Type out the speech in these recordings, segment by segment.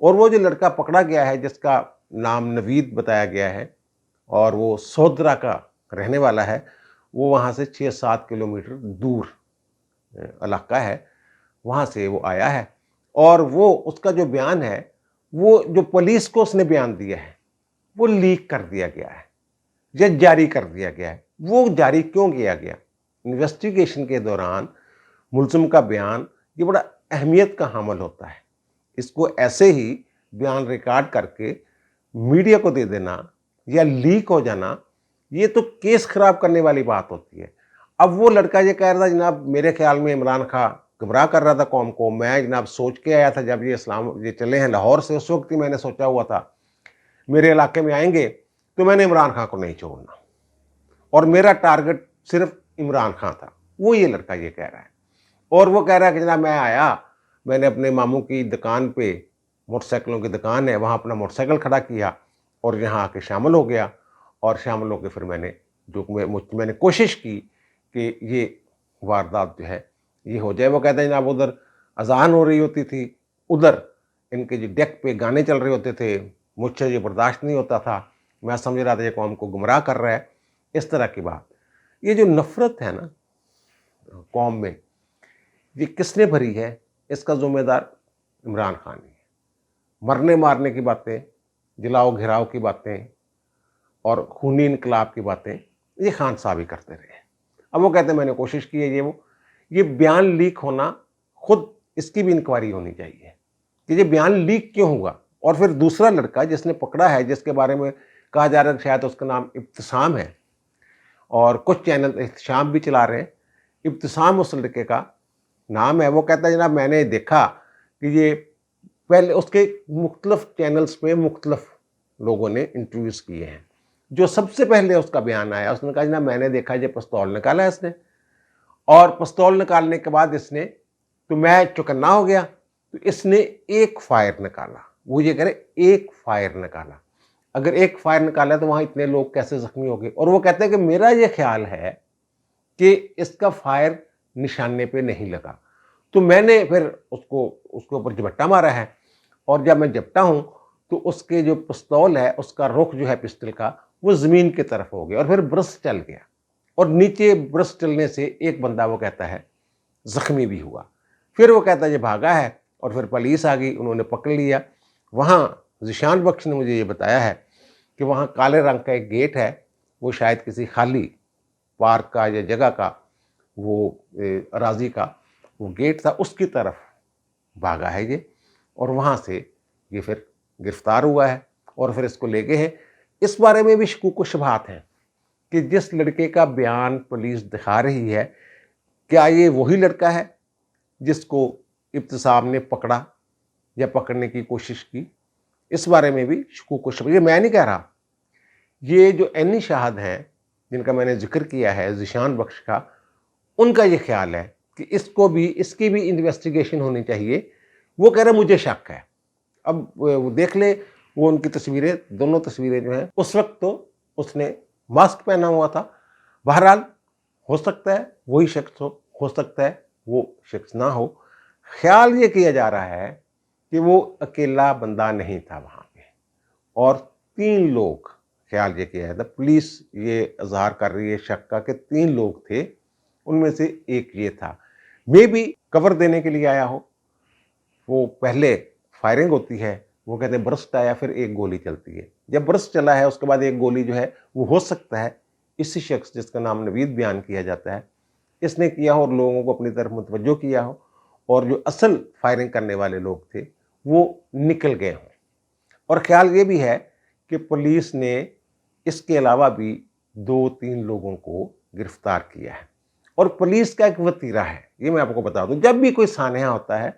اور وہ جو لڑکا پکڑا گیا ہے جس کا نام نوید بتایا گیا ہے اور وہ سودرا کا رہنے والا ہے، وہ وہاں سے 6-7 کلومیٹر دور علاقہ ہے، وہاں سے وہ آیا ہے، اور وہ اس کا جو بیان ہے وہ جو پولیس کو اس نے بیان دیا ہے وہ لیک کر دیا گیا ہے یا جاری کر دیا گیا ہے۔ وہ جاری کیوں کیا گیا؟ انویسٹیگیشن کے دوران ملزم کا بیان یہ بڑا اہمیت کا حامل ہوتا ہے، اس کو ایسے ہی بیان ریکارڈ کر کے میڈیا کو دے دینا یا لیک ہو جانا، یہ تو کیس خراب کرنے والی بات ہوتی ہے۔ اب وہ لڑکا یہ کہہ رہا تھا جناب میرے خیال میں عمران خان گمراہ کر رہا تھا قوم کو، میں جناب سوچ کے آیا تھا جب یہ چلے ہیں لاہور سے، اس وقت ہی میں نے سوچا ہوا تھا میرے علاقے میں آئیں گے تو میں نے عمران خان کو نہیں چھوڑنا، اور میرا ٹارگٹ صرف عمران خان تھا۔ وہ یہ لڑکا یہ کہہ رہا ہے، اور وہ کہہ رہا ہے کہ جناب میں آیا، میں نے اپنے ماموں کی دکان پہ، موٹر سائیکلوں کی دکان ہے، وہاں اپنا موٹر سائیکل کھڑا کیا اور یہاں آ کے شامل ہو گیا، اور شامل ہو کے پھر میں نے کوشش کی کہ یہ واردات جو ہے یہ ہو جائے۔ وہ کہتا ہے جناب ادھر اذان ہو رہی ہوتی تھی، ادھر ان کے جو ڈیک پہ گانے چل رہے ہوتے تھے، مجھ سے یہ برداشت نہیں ہوتا تھا، میں سمجھ رہا تھا یہ قوم کو گمراہ کر رہا ہے، اس طرح کی بات۔ یہ جو نفرت ہے نا قوم میں، یہ کس نے بھری ہے؟ اس کا ذمہ دار عمران خان ہی ہے۔ مرنے مارنے کی باتیں، جلاؤ گھراؤ کی باتیں اور خونی انقلاب کی باتیں یہ خان صاحب ہی کرتے رہے۔ اب وہ کہتے ہیں میں نے کوشش کی ہے، یہ بیان لیک ہونا، خود اس کی بھی انکوائری ہونی چاہیے کہ یہ بیان لیک کیوں ہوا۔ اور پھر دوسرا لڑکا جس نے پکڑا ہے، جس کے بارے میں کہا جا رہا ہے شاید اس کا نام ابتسام ہے، اور کچھ چینل احتشام بھی چلا رہے ہیں، ابتسام اس لڑکے کا نام ہے۔ وہ کہتا ہے جناب میں نے دیکھا کہ یہ پہلے اس کے مختلف چینلز پہ مختلف لوگوں نے انٹرویوز کیے ہیں، جو سب سے پہلے اس کا بیان آیا اس نے کہا جناب میں نے دیکھا یہ پستول نکالا ہے اس نے، اور پستول نکالنے کے بعد اس نے تو میں چوکنا ہو گیا، تو اس نے ایک فائر نکالا، وہ یہ کہہ رہے ایک فائر نکالا، اگر ایک فائر نکالا تو وہاں اتنے لوگ کیسے زخمی ہو گئے؟ اور وہ کہتے ہیں کہ میرا یہ خیال ہے کہ اس کا فائر نشانے پہ نہیں لگا، تو میں نے پھر اس کے اوپر جھپٹا مارا ہے، اور جب میں جھپٹا ہوں تو اس کے جو پستول ہے اس کا رخ جو ہے پسٹل کا وہ زمین کی طرف ہو گیا اور پھر برس چل گیا، اور نیچے برس چلنے سے ایک بندہ وہ کہتا ہے زخمی بھی ہوا۔ پھر وہ کہتا ہے یہ بھاگا ہے، اور پھر پولیس آ گئی، انہوں نے پکڑ لیا۔ وہاں ذیشان بخش نے مجھے یہ بتایا ہے کہ وہاں کالے رنگ کا ایک گیٹ ہے، وہ شاید کسی خالی پارک کا یا جگہ کا وہ اراضی کا وہ گیٹ تھا، اس کی طرف بھاگا ہے یہ، اور وہاں سے یہ پھر گرفتار ہوا ہے اور پھر اس کو لے گئے ہیں۔ اس بارے میں بھی شکوک و شبہات ہیں کہ جس لڑکے کا بیان پولیس دکھا رہی ہے کیا یہ وہی لڑکا ہے جس کو ابتسام نے پکڑا یا پکڑنے کی کوشش کی؟ اس بارے میں بھی شکوک و شبہات، یہ میں نہیں کہہ رہا، یہ جو عینی شاہد ہیں جن کا میں نے ذکر کیا ہے ذیشان بخش کا، ان کا یہ خیال ہے کہ اس کی بھی انویسٹیگیشن ہونی چاہیے۔ وہ کہہ رہے مجھے شک ہے۔ اب وہ دیکھ لیں وہ ان کی تصویریں، دونوں تصویریں جو ہیں، اس وقت تو اس نے ماسک پہنا ہوا تھا، بہرحال ہو سکتا ہے وہی شخص ہو سکتا ہے وہ شخص نہ ہو۔ خیال یہ کیا جا رہا ہے کہ وہ اکیلا بندہ نہیں تھا وہاں پہ، اور 3 لوگ، خیال یہ کیا جاتا ہے، پولیس یہ اظہار کر رہی ہے شک کا کہ 3 لوگ تھے، ان میں سے ایک یہ تھا، میں بھی کور دینے کے لیے آیا ہو۔ وہ پہلے فائرنگ ہوتی ہے، وہ کہتے ہیں برسٹ آیا، پھر ایک گولی چلتی ہے، جب برسٹ چلا ہے اس کے بعد ایک گولی جو ہے وہ ہو سکتا ہے اسی شخص جس کا نام نوید بیان کیا جاتا ہے اس نے کیا ہو اور لوگوں کو اپنی طرف متوجہ کیا ہو، اور جو اصل فائرنگ کرنے والے لوگ تھے وہ نکل گئے ہوں۔ اور خیال یہ بھی ہے کہ پولیس نے اس کے علاوہ بھی 2-3 لوگوں کو گرفتار کیا ہے، اور پولیس کا ایک وتیرہ ہے، یہ میں آپ کو بتا دوں، جب بھی کوئی سانحہ ہوتا ہے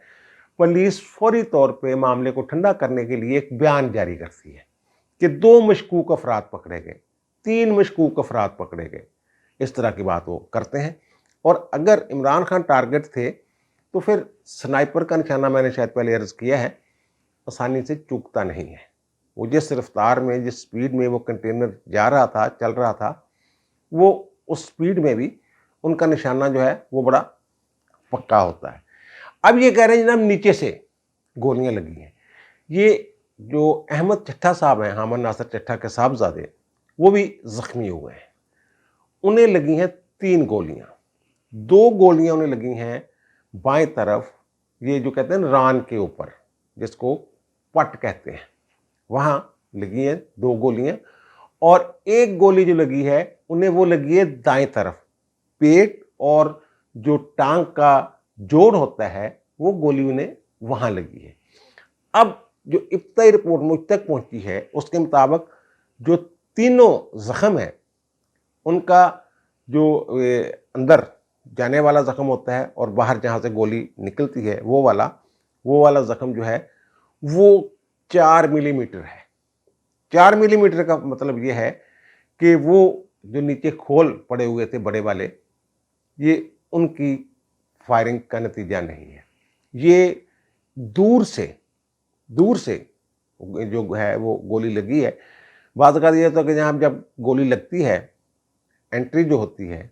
پولیس فوری طور پہ معاملے کو ٹھنڈا کرنے کے لیے ایک بیان جاری کرتی ہے کہ 2 مشکوک افراد پکڑے گئے، 3 مشکوک افراد پکڑے گئے، اس طرح کی بات وہ کرتے ہیں۔ اور اگر عمران خان ٹارگٹ تھے تو پھر سنائپر کا نشانہ میں نے شاید پہلے عرض کیا ہے آسانی سے چوکتا نہیں ہے، وہ جس رفتار میں جس سپیڈ میں وہ کنٹینر جا رہا تھا، چل رہا تھا، وہ اس سپیڈ میں بھی ان کا نشانہ جو ہے وہ بڑا پکا ہوتا ہے۔ اب یہ کہہ رہے ہیں جناب نیچے سے گولیاں لگی ہیں، یہ جو احمد چٹھا صاحب ہیں، حامد ناصر چٹھا کے صاحبزادے، وہ بھی زخمی ہوئے ہیں. انہیں لگی ہیں 3 گولیاں. 2 گولیاں انہیں لگی ہیں بائیں طرف، یہ جو کہتے ہیں ران کے اوپر، جس کو پٹ کہتے ہیں، وہاں لگی ہیں 2 گولیاں. اور 1 گولی جو لگی ہے انہیں وہ لگی ہے دائیں طرف، پیٹ اور جو ٹانگ کا جوڑ ہوتا ہے وہ گولی انہیں وہاں لگی ہے. اب جو ابتدائی رپورٹ مجھ تک پہنچی ہے اس کے مطابق جو تینوں زخم ہیں ان کا جو اندر جانے والا زخم ہوتا ہے اور باہر جہاں سے گولی نکلتی ہے وہ والا زخم جو ہے وہ 4 ملی میٹر ہے. 4 ملی میٹر کا مطلب یہ ہے کہ وہ جو نیچے کھول پڑے ہوئے تھے بڑے والے، یہ ان کی فائرنگ کا نتیجہ نہیں ہے. یہ دور سے جو ہے وہ گولی لگی ہے. بعض اوقات یہ ہوتا ہے کہ جب گولی لگتی ہے، انٹری جو ہوتی ہے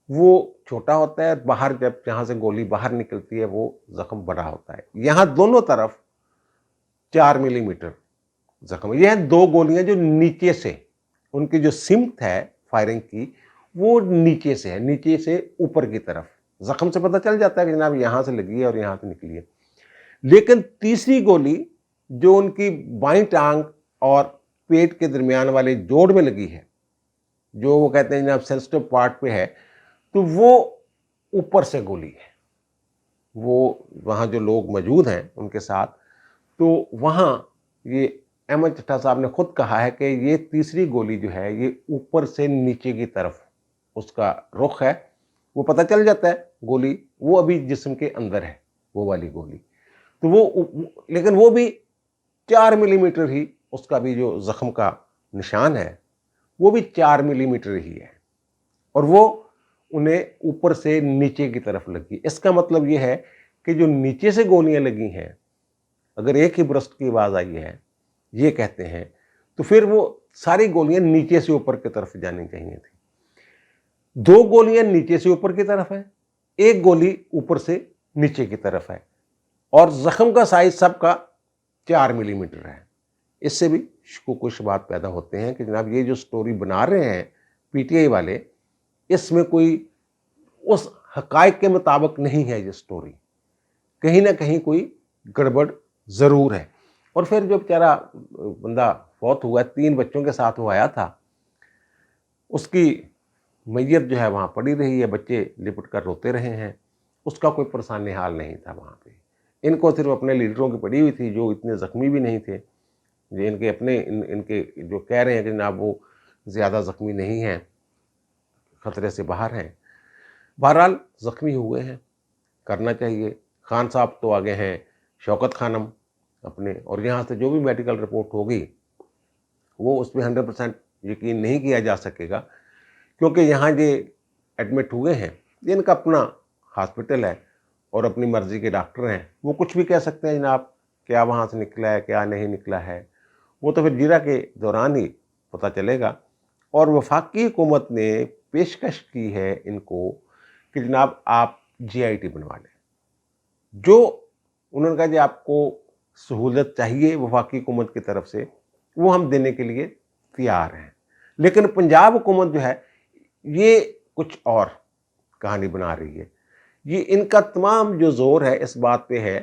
وہ چھوٹا ہوتا ہے، باہر جہاں سے گولی باہر نکلتی ہے وہ زخم بڑا ہوتا ہے. یہاں دونوں طرف 4 ملی میٹر زخم. یہ ہیں 2 گولیاں جو نیچے سے، ان کی جو سمت ہے فائرنگ کی وہ نیچے سے ہے، نیچے سے اوپر کی طرف. زخم سے پتہ چل جاتا ہے کہ جناب یہاں سے لگی ہے اور یہاں سے نکلی ہے. لیکن تیسری گولی جو ان کی بائیں ٹانگ اور پیٹ کے درمیان والے جوڑ میں لگی ہے، جو وہ کہتے ہیں جناب سینسٹو پارٹ پہ ہے، تو وہ اوپر سے گولی ہے. وہ وہاں جو لوگ موجود ہیں ان کے ساتھ، تو وہاں یہ احمد چٹھا صاحب نے خود کہا ہے کہ یہ تیسری گولی جو ہے یہ اوپر سے نیچے کی طرف اس کا رخ ہے. وہ پتہ چل جاتا ہے گولی وہ ابھی جسم کے اندر ہے، وہ والی گولی. تو لیکن وہ بھی 4 ملی میٹر ہی، اس کا بھی جو زخم کا نشان ہے وہ بھی 4 ملی میٹر ہی ہے، اور وہ انہیں اوپر سے نیچے کی طرف لگی. اس کا مطلب یہ ہے کہ جو نیچے سے گولیاں لگی ہیں، اگر ایک ہی برسٹ کی آواز آئی ہے یہ کہتے ہیں، تو پھر وہ ساری گولیاں نیچے سے اوپر کی طرف جانی چاہیے تھی. 2 گولیاں نیچے سے اوپر کی طرف ہے، 1 گولی اوپر سے نیچے کی طرف ہے، اور زخم کا سائز سب کا 4 ملی میٹر ہے. اس سے بھی شکوک و شبہات پیدا ہوتے ہیں کہ جناب یہ جو سٹوری بنا رہے ہیں پی ٹی آئی والے، اس میں کوئی اس حقائق کے مطابق نہیں ہے. یہ سٹوری کہیں نہ کہیں کوئی گڑبڑ ضرور ہے. اور پھر جو بیچارہ بندہ فوت ہوا ہے، 3 بچوں کے ساتھ وہ آیا تھا، اس کی میت جو ہے وہاں پڑی رہی ہے، بچے لپٹ کر روتے رہے ہیں. اس کا کوئی پرسان حال نہیں تھا وہاں پہ. ان کو صرف اپنے لیڈروں کی پڑی ہوئی تھی جو اتنے زخمی بھی نہیں تھے. ان کے جو کہہ رہے ہیں کہ جناب وہ زیادہ زخمی نہیں ہیں، خطرے سے باہر ہیں. بہرحال زخمی ہوئے ہیں، کرنا چاہیے. خان صاحب تو آگے ہیں شوکت خانم اپنے، اور یہاں سے جو بھی میڈیکل رپورٹ ہوگی وہ اس پہ 100% یقین نہیں کیا جا سکے گا، کیونکہ یہاں یہ ایڈمٹ ہوئے ہیں، یہ ان کا اپنا ہاسپٹل ہے اور اپنی مرضی کے ڈاکٹر ہیں. وہ کچھ بھی کہہ سکتے ہیں جناب، کیا وہاں سے نکلا ہے کیا نہیں نکلا ہے، وہ تو پھر جیرا کے دوران ہی پتہ چلے گا. اور وفاقی حکومت نے پیشکش کی ہے ان کو کہ جناب آپ جی آئی ٹی بنوا لیں. جو انہوں نے کہا کہ آپ کو سہولت چاہیے وفاقی حکومت کی طرف سے، وہ ہم دینے کے لیے تیار ہیں. لیکن پنجاب حکومت جو ہے یہ کچھ اور کہانی بنا رہی ہے. یہ ان کا تمام جو زور ہے اس بات پہ ہے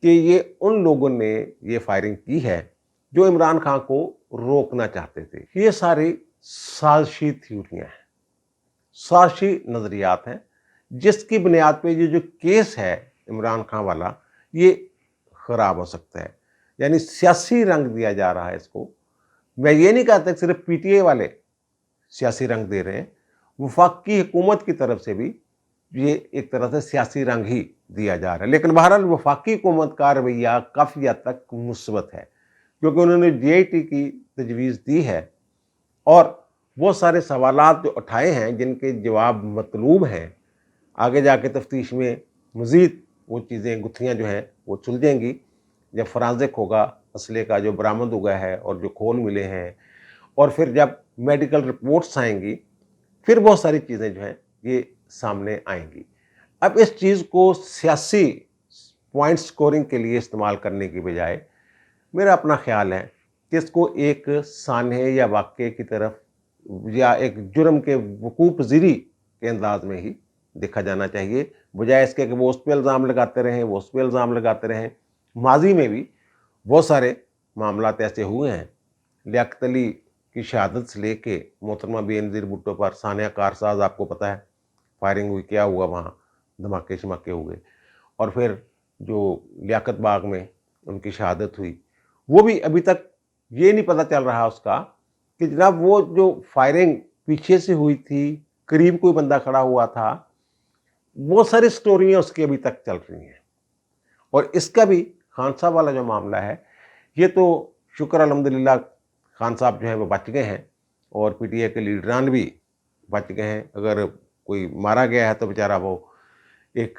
کہ یہ ان لوگوں نے یہ فائرنگ کی ہے جو عمران خان کو روکنا چاہتے تھے. یہ ساری سازشی تھیوریاں ہیں، سازشی نظریات ہیں، جس کی بنیاد پہ یہ جو کیس ہے عمران خان والا یہ خراب ہو سکتا ہے. یعنی سیاسی رنگ دیا جا رہا ہے اس کو. میں یہ نہیں کہتا کہ صرف پی ٹی آئی والے سیاسی رنگ دے رہے ہیں، وفاقی حکومت کی طرف سے بھی یہ ایک طرح سے سیاسی رنگ ہی دیا جا رہا ہے. لیکن بہرحال وفاقی حکومت کا رویہ کافی حد تک مثبت ہے، کیونکہ انہوں نے جی آئی ٹی کی تجویز دی ہے، اور وہ سارے سوالات جو اٹھائے ہیں جن کے جواب مطلوب ہیں، آگے جا کے تفتیش میں مزید وہ چیزیں گتھیاں جو ہیں وہ سلجھیں گی جب فرانزک ہوگا، اسلحے کا جو برآمد ہوا ہے اور جو کھول ملے ہیں، اور پھر جب میڈیکل رپورٹس آئیں گی، پھر بہت ساری چیزیں جو ہیں یہ سامنے آئیں گی. اب اس چیز کو سیاسی پوائنٹ سکورنگ کے لیے استعمال کرنے کی بجائے میرا اپنا خیال ہے کہ اس کو ایک سانحے یا واقعے کی طرف یا ایک جرم کے وقوع پذیری کے انداز میں ہی دیکھا جانا چاہیے، بجائے اس کے کہ وہ اس پہ الزام لگاتے رہیں، وہ اس پہ الزام لگاتے رہیں۔ ماضی میں بھی بہت سارے معاملات ایسے ہوئے ہیں، لیاقت علی کی شہادت سے لے کے محترمہ بے نظیر بھٹو پر سانحہ کارساز، آپ کو پتہ ہے فائرنگ ہوئی، کیا ہوا وہاں، دھماکے شماکے ہوئے، اور پھر جو لیاقت باغ میں ان کی شہادت ہوئی، وہ بھی ابھی تک یہ نہیں پتہ چل رہا اس کا کہ جناب وہ جو فائرنگ پیچھے سے ہوئی تھی، قریب کوئی بندہ کھڑا ہوا تھا، وہ ساری سٹوریاں اس کی ابھی تک چل رہی ہیں۔ اور اس کا بھی خان صاحب والا جو معاملہ ہے، یہ تو شکر الحمدللہ خان صاحب جو ہیں وہ بچ گئے ہیں، اور پی ٹی اے کے لیڈران بھی بچ گئے ہیں۔ اگر کوئی مارا گیا ہے تو بیچارہ وہ ایک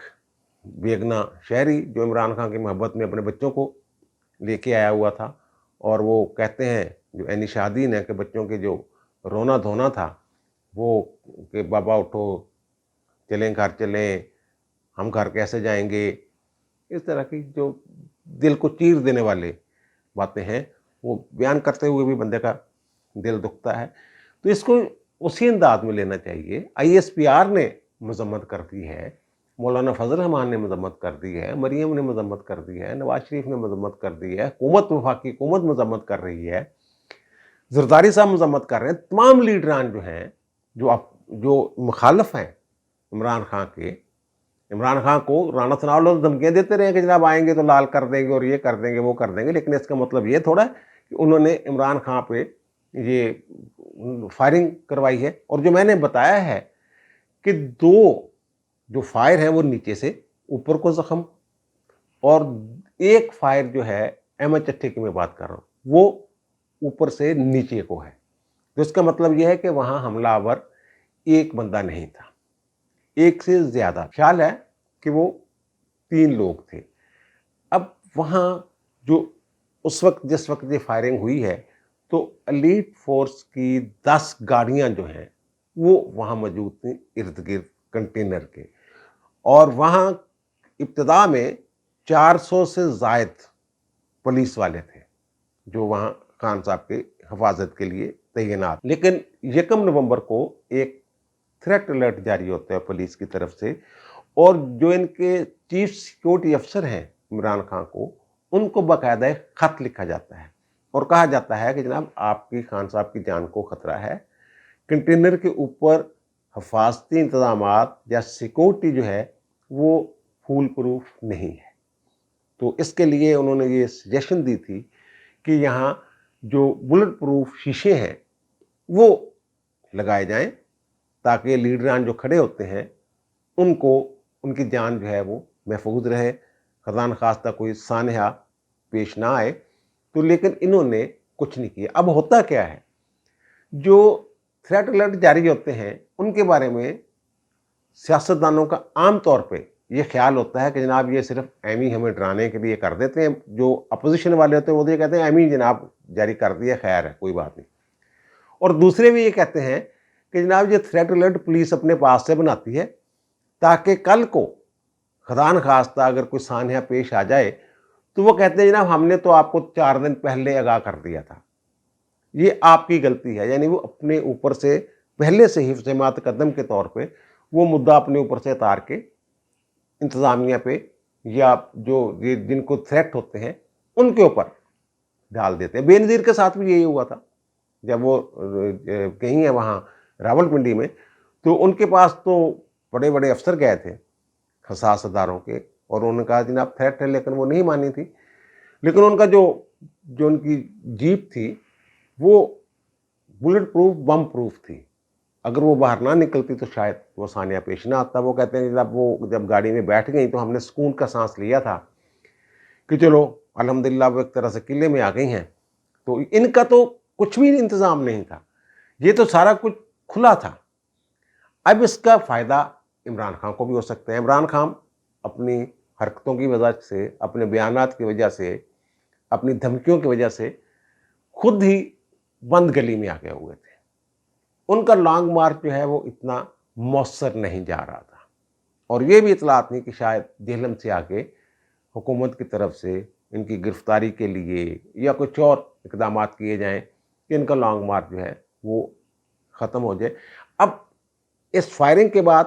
بیگنا شہری جو عمران خان کی محبت میں اپنے بچوں کو لے کے آیا ہوا تھا، اور وہ کہتے ہیں جو عینی شادین ہے کہ بچوں کے جو رونا دھونا تھا وہ کہ بابا اٹھو، چلیں گھر چلیں، ہم گھر کیسے جائیں گے، اس طرح کی جو دل کو چیر دینے والے باتیں ہیں، وہ بیان کرتے ہوئے بھی بندے کا دل دکھتا ہے۔ تو اس کو اسی انداز میں لینا چاہیے۔ آئی ایس پی آر نے مذمت کر دی ہے، مولانا فضل الرحمان نے مذمت کر دی ہے، مریم نے مذمت کر دی ہے، نواز شریف نے مذمت کر دی ہے، حکومت وفاقی حکومت مذمت کر رہی ہے، زرداری صاحب مذمت کر رہے ہیں، تمام لیڈران جو ہیں جو مخالف ہیں عمران خان کے، عمران خان کو رانا ثناء اللہ دھمکیاں دیتے رہے کہ جناب آئیں گے تو لال کر دیں گے اور یہ کر دیں گے وہ کر دیں گے، لیکن اس کا مطلب یہ تھوڑا ہے کہ انہوں نے عمران خان پہ یہ فائرنگ کروائی ہے۔ اور جو میں نے بتایا ہے کہ دو جو فائر ہیں وہ نیچے سے اوپر کو زخم، اور ایک فائر جو ہے احمد چٹھے کی میں بات کر رہا ہوں، وہ اوپر سے نیچے کو ہے۔ تو اس کا مطلب یہ ہے کہ وہاں حملہ آور ایک بندہ نہیں تھا، ایک سے زیادہ، خیال ہے کہ وہ 3 لوگ تھے۔ اب وہاں جو اس وقت جس وقت یہ فائرنگ ہوئی ہے تو ایلیٹ فورس کی 10 گاڑیاں جو ہیں وہ وہاں موجود تھیں ارد گرد کنٹینر کے، اور وہاں ابتدا میں 400 سے زائد پولیس والے تھے جو وہاں خان صاحب کے حفاظت کے لیے تعینات۔ لیکن 1 نومبر کو ایک تھریٹ الرٹ جاری ہوتا ہے پولیس کی طرف سے، اور جو ان کے چیف سیکیورٹی افسر ہیں عمران خان کو، ان کو باقاعدہ ایک خط لکھا جاتا ہے اور کہا جاتا ہے کہ جناب آپ کی خان صاحب کی جان کو خطرہ ہے، کنٹینر کے اوپر حفاظتی انتظامات یا سیکورٹی جو ہے وہ فول پروف نہیں ہے۔ تو اس کے لیے انہوں نے یہ سجیشن دی تھی کہ یہاں جو بلٹ پروف شیشے ہیں وہ لگائے جائیں تاکہ لیڈران جو کھڑے ہوتے ہیں ان کو ان کی جان جو ہے وہ محفوظ رہے، خدا نخواستہ کوئی سانحہ پیش نہ آئے۔ تو لیکن انہوں نے کچھ نہیں کیا۔ اب ہوتا کیا ہے، جو تھریٹ الرٹ جاری ہوتے ہیں ان کے بارے میں سیاستدانوں کا عام طور پہ یہ خیال ہوتا ہے کہ جناب یہ صرف ایمی ہمیں ڈرانے کے لیے کر دیتے ہیں۔ جو اپوزیشن والے ہوتے ہیں وہ یہ کہتے ہیں ایمی جناب جاری کر دیا، خیر ہے کوئی بات نہیں۔ اور دوسرے بھی یہ کہتے ہیں کہ جناب یہ تھریٹ الرٹ پولیس اپنے پاس سے بناتی ہے تاکہ کل کو خدا نخواستہ اگر کوئی سانحہ پیش آ جائے تو وہ کہتے ہیں جناب ہم نے تو آپ کو 4 دن پہلے آگاہ کر دیا تھا، یہ آپ کی غلطی ہے۔ یعنی وہ اپنے اوپر سے پہلے سے حفظ مقدم کے طور پہ وہ مدعا اپنے اوپر سے اتار کے انتظامیہ پہ یا جو جن کو تھریٹ ہوتے ہیں ان کے اوپر ڈال دیتے ہیں۔ بے نظیر کے ساتھ بھی یہی ہوا تھا، جب وہ کہیں ہے وہاں راول پنڈی میں، تو ان کے پاس تو بڑے بڑے افسر گئے تھے حساس اداروں کے، اور انہوں نے کہا جناب تھریٹ ہے، لیکن وہ نہیں مانی تھی۔ لیکن ان کا جو ان کی جیپ تھی وہ بلٹ پروف بم پروف تھی، اگر وہ باہر نہ نکلتی تو شاید وہ سانحہ پیش نہ آتا۔ وہ کہتے ہیں جناب وہ جب گاڑی میں بیٹھ گئی تو ہم نے سکون کا سانس لیا تھا کہ چلو الحمدللہ وہ ایک طرح سے قلعے میں آ گئی ہیں۔ تو ان کا تو کچھ بھی انتظام نہیں تھا، یہ تو سارا کچھ کھلا تھا۔ اب اس کا فائدہ عمران خان کو بھی ہو سکتا ہے۔ عمران خان اپنی حرکتوں کی وجہ سے، اپنے بیانات کی وجہ سے، اپنی دھمکیوں کی وجہ سے خود ہی بند گلی میں آ گئے ہوئے تھے۔ ان کا لانگ مارچ جو ہے وہ اتنا مؤثر نہیں جا رہا تھا، اور یہ بھی اطلاعات نہیں کہ شاید جہلم سے آگے حکومت کی طرف سے ان کی گرفتاری کے لیے یا کچھ اور اقدامات کیے جائیں کہ ان کا لانگ مارچ جو ہے وہ ختم ہو جائے۔ اب اس فائرنگ کے بعد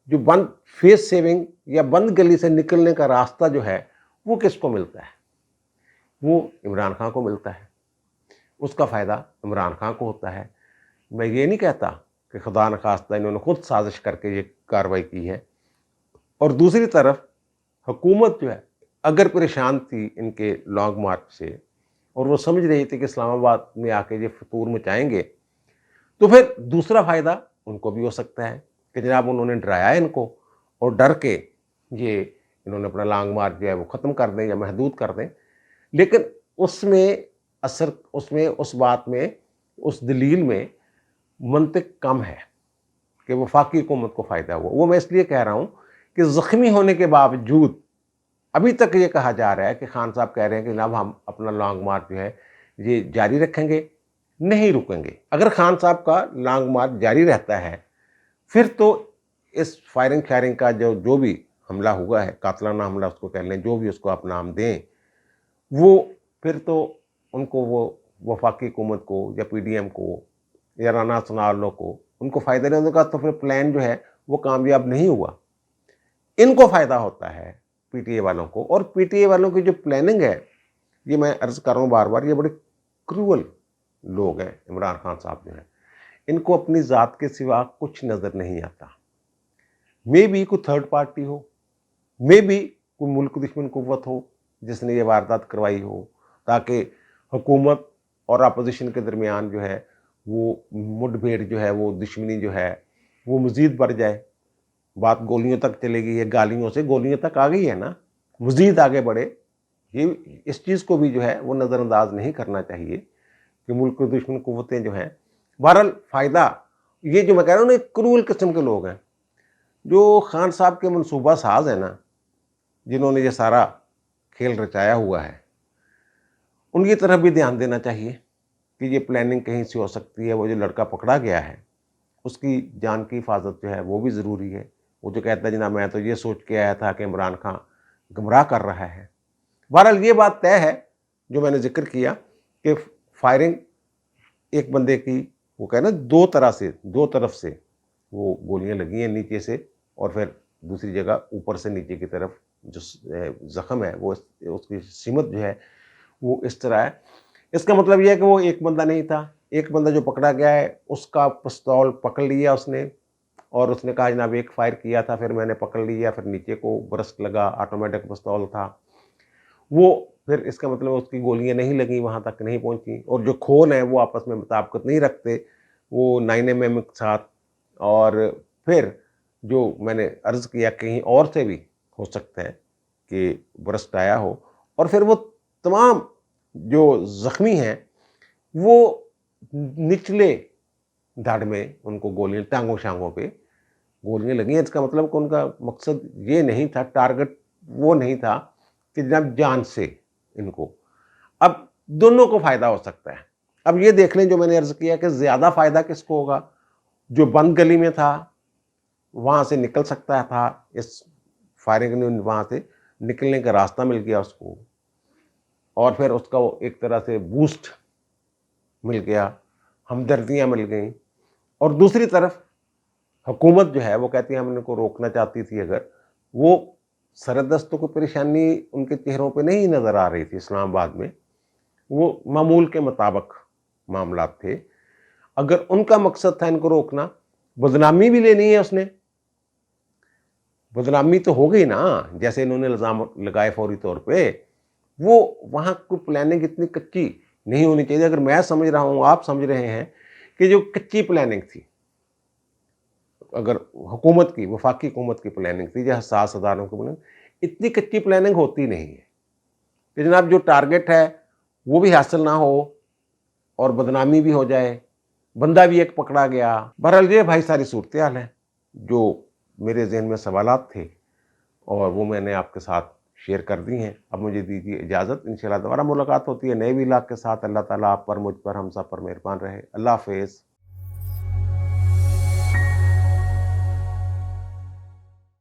جو بند فیس سیونگ یا بند گلی سے نکلنے کا راستہ جو ہے وہ کس کو ملتا ہے؟ وہ عمران خان کو ملتا ہے، اس کا فائدہ عمران خان کو ہوتا ہے۔ میں یہ نہیں کہتا کہ خدا نخواستہ انہوں نے خود سازش کر کے یہ کارروائی کی ہے، اور دوسری طرف حکومت جو ہے اگر پریشان تھی ان کے لانگ مارچ سے اور وہ سمجھ رہی تھی کہ اسلام آباد میں آ کے یہ فطور مچائیں گے، تو پھر دوسرا فائدہ ان کو بھی ہو سکتا ہے کہ جناب انہوں نے ڈرایا ان کو، اور ڈر کے یہ انہوں نے اپنا لانگ مارچ جو ہے وہ ختم کر دیں یا محدود کر دیں۔ لیکن اس میں اثر، اس بات میں، اس دلیل میں منطق کم ہے کہ وفاقی حکومت کو فائدہ ہوا۔ وہ میں اس لیے کہہ رہا ہوں کہ زخمی ہونے کے باوجود ابھی تک یہ کہا جا رہا ہے کہ خان صاحب کہہ رہے ہیں کہ جناب ہم اپنا لانگ مارچ جو ہے یہ جاری رکھیں گے، نہیں رکیں گے۔ اگر خان صاحب کا لانگ مارچ جاری رہتا ہے پھر تو اس فائرنگ شائرنگ کا جو بھی حملہ ہوا ہے، قاتلانہ حملہ اس کو کہہ لیں، جو بھی اس کو آپ نام دیں، وہ پھر تو ان کو، وہ وفاقی حکومت کو یا پی ڈی ایم کو یا رانا ثناءاللہ کو، ان کو فائدہ نہیں ہوگا، تو پھر پلان جو ہے وہ کامیاب نہیں ہوا۔ ان کو فائدہ ہوتا ہے پی ٹی اے والوں کو، اور پی ٹی اے والوں کی جو پلاننگ ہے، یہ میں عرض کر رہا ہوں بار بار، یہ بڑے کروول لوگ ہیں۔ عمران خان صاحب جو ہیں ان کو اپنی ذات کے سوا کچھ نظر نہیں آتا۔ مے بی کوئی تھرڈ پارٹی ہو، مے بی کوئی ملک دشمن قوت ہو جس نے یہ واردات کروائی ہو، تاکہ حکومت اور اپوزیشن کے درمیان جو ہے وہ مڈ بھیڑ جو ہے، وہ دشمنی جو ہے وہ مزید بڑھ جائے۔ بات گولیوں تک چلے گئی ہے، گالیوں سے گولیوں تک آ گئی ہے نا، مزید آگے بڑھے۔ یہ اس چیز کو بھی جو ہے وہ نظر انداز نہیں کرنا چاہیے کہ ملک دشمن قوتیں جو ہیں، بہرحال فائدہ، یہ جو میں کہہ رہا ہوں نا، ایک کرول قسم کے لوگ ہیں جو خان صاحب کے منصوبہ ساز ہیں نا، جنہوں نے یہ سارا کھیل رچایا ہوا ہے، ان کی طرف بھی دھیان دینا چاہیے کہ یہ پلاننگ کہیں سے ہو سکتی ہے۔ وہ جو لڑکا پکڑا گیا ہے اس کی جان کی حفاظت جو ہے وہ بھی ضروری ہے۔ وہ جو کہتا ہے جناب میں تو یہ سوچ کے آیا تھا کہ عمران خان گمراہ کر رہا ہے۔ بہرحال یہ بات طے ہے جو میں نے ذکر کیا کہ فائرنگ ایک بندے کی، وہ کہنا دو طرف سے وہ گولیاں لگی ہیں، نیچے سے اور پھر دوسری جگہ اوپر سے نیچے کی طرف جو زخم ہے وہ اس کی سمت جو ہے وہ اس طرح ہے۔ اس کا مطلب یہ ہے کہ وہ ایک بندہ نہیں تھا، ایک بندہ جو پکڑا گیا ہے اس کا پستول پکڑ لیا اس نے، اور اس نے کہا جناب ایک فائر کیا تھا، پھر میں نے پکڑ لیا، پھر نیچے کو برسٹ لگا، آٹومیٹک پستول تھا وہ، پھر اس کا مطلب اس کی گولیاں نہیں لگیں، وہاں تک نہیں پہنچی، اور جو کھول ہیں وہ آپس میں مطابقت نہیں رکھتے، وہ 9mm کے ساتھ، اور پھر جو میں نے عرض کیا کہیں اور سے بھی ہو سکتا ہے کہ برسٹ آیا ہو، اور پھر وہ تمام جو زخمی ہیں وہ نچلے دھڑ میں ان کو گولیاں، ٹانگوں شانگوں پہ گولیاں لگی ہیں۔ اس کا مطلب کہ ان کا مقصد یہ نہیں تھا، ٹارگٹ وہ نہیں تھا کہ جناب جان سے ان کو۔ اب دونوں کو فائدہ ہو سکتا ہے۔ اب یہ دیکھ لیں جو میں نے عرض کیا کہ زیادہ فائدہ کس کو ہوگا؟ جو بند گلی میں تھا وہاں سے نکل سکتا تھا، اس فائرنگ نے وہاں سے نکلنے کا راستہ مل گیا اس کو، اور پھر اس کا ایک طرح سے بوسٹ مل گیا، ہمدردیاں مل گئیں۔ اور دوسری طرف حکومت جو ہے وہ کہتی ہے ہم ان کو روکنا چاہتی تھی، اگر وہ سردستوں کو پریشانی ان کے چہروں پہ نہیں نظر آ رہی تھی اسلام آباد میں، وہ معمول کے مطابق معاملات تھے۔ اگر ان کا مقصد تھا ان کو روکنا، بدنامی بھی لینی ہے اس نے، بدنامی تو ہو گئی نا، جیسے انہوں نے الزام لگائے فوری طور پہ، وہ وہاں کوئی پلاننگ اتنی کچی نہیں ہونی چاہیے۔ اگر میں سمجھ رہا ہوں، آپ سمجھ رہے ہیں کہ جو کچی پلاننگ تھی، اگر حکومت کی، وفاقی حکومت کی پلاننگ تھی یا حساس اداروں کی پلاننگ، اتنی کچی پلاننگ ہوتی نہیں ہے کہ جناب جو ٹارگٹ ہے وہ بھی حاصل نہ ہو اور بدنامی بھی ہو جائے، بندہ بھی ایک پکڑا گیا۔ بہرحال یہ بھائی ساری صورتحال ہے جو میرے ذہن میں سوالات تھے، اور وہ میں نے آپ کے ساتھ شیئر کر دی ہیں۔ اب مجھے دیجیے اجازت، انشاءاللہ دوبارہ ملاقات ہوتی ہے نئے ویلاگ کے ساتھ۔ اللہ تعالیٰ آپ پر، مجھ پر، ہم سب پر مہربان رہے۔ اللہ حافظ۔